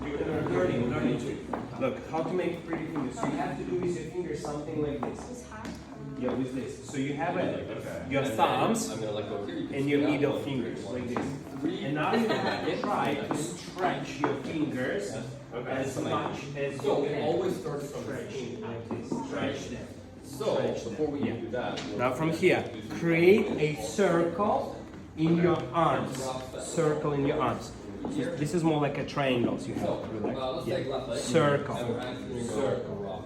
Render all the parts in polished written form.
You're learning to. Look, how to make pretty fingers. So you have to do with your fingers something like this. Yeah, with this. So you have your thumbs and your middle fingers like this. And now you're gonna try to stretch your fingers as much as you can. Always start from Stretch like this. Stretch them. So before we do that, Now from here, create a circle in your arms. Circle in your arms. So this is more like a triangle. So you have to do let's take left leg. circle. Circle.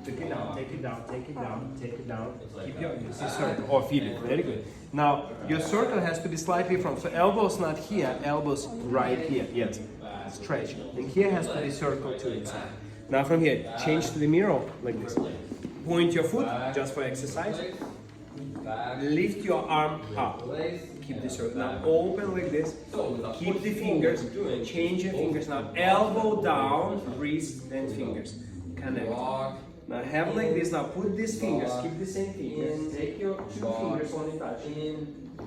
Take it down, take it down, take it down, take it down. Keep your circle or feel it. Very good. Now your circle has to be slightly from. So elbows not here, elbows right here. Yes. Stretch. And here has to be circle to inside. Now from here, change to the mirror like this. Point your foot just for exercise. Lift your arm up. Keep the circle. Now open like this. Keep the fingers. Change your fingers now. Elbow down, wrist, then fingers. Connect. Now have like this. Now put these fingers. Keep the same fingers. Take your two fingers only touch.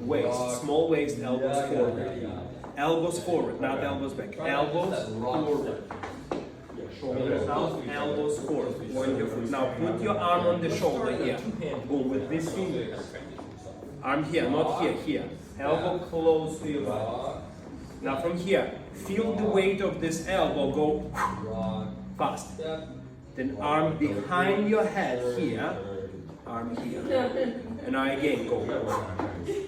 Waist. Small waist. Elbows forward. Elbows forward. Not elbows back. Elbows forward. Shoulders down, elbows forward. Point your foot. Now put your arm on the shoulder here. Boom, with this finger. Arm here, not here, here. Elbow close to your body. Now from here, feel the weight of this elbow go fast. Then arm behind your head here. Arm here. And now again, go.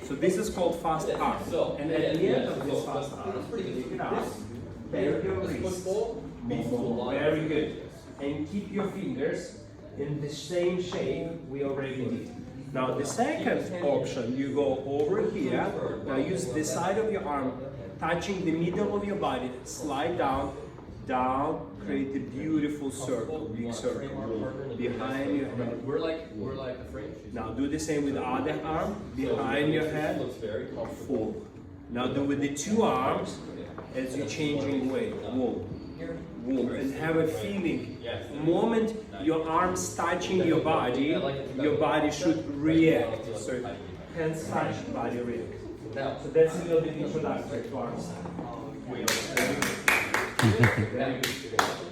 So this is called fast arm. And at the end of this fast arm, take it out. Bend your wrist. Very good. And keep your fingers in the same shape we already did. Now the second option, you go over here. Now use the side of your arm, touching the middle of your body. Slide down, down. Create a beautiful circle, big circle behind your head. We're like the French. Now do the same with the other arm, behind your head. Forward. Now do with the two arms as you're changing weight. Whoa. And have a feeling. The moment your arms touching your body should react. So hands touch, body react. So that's a little bit introductory to arms. Very good.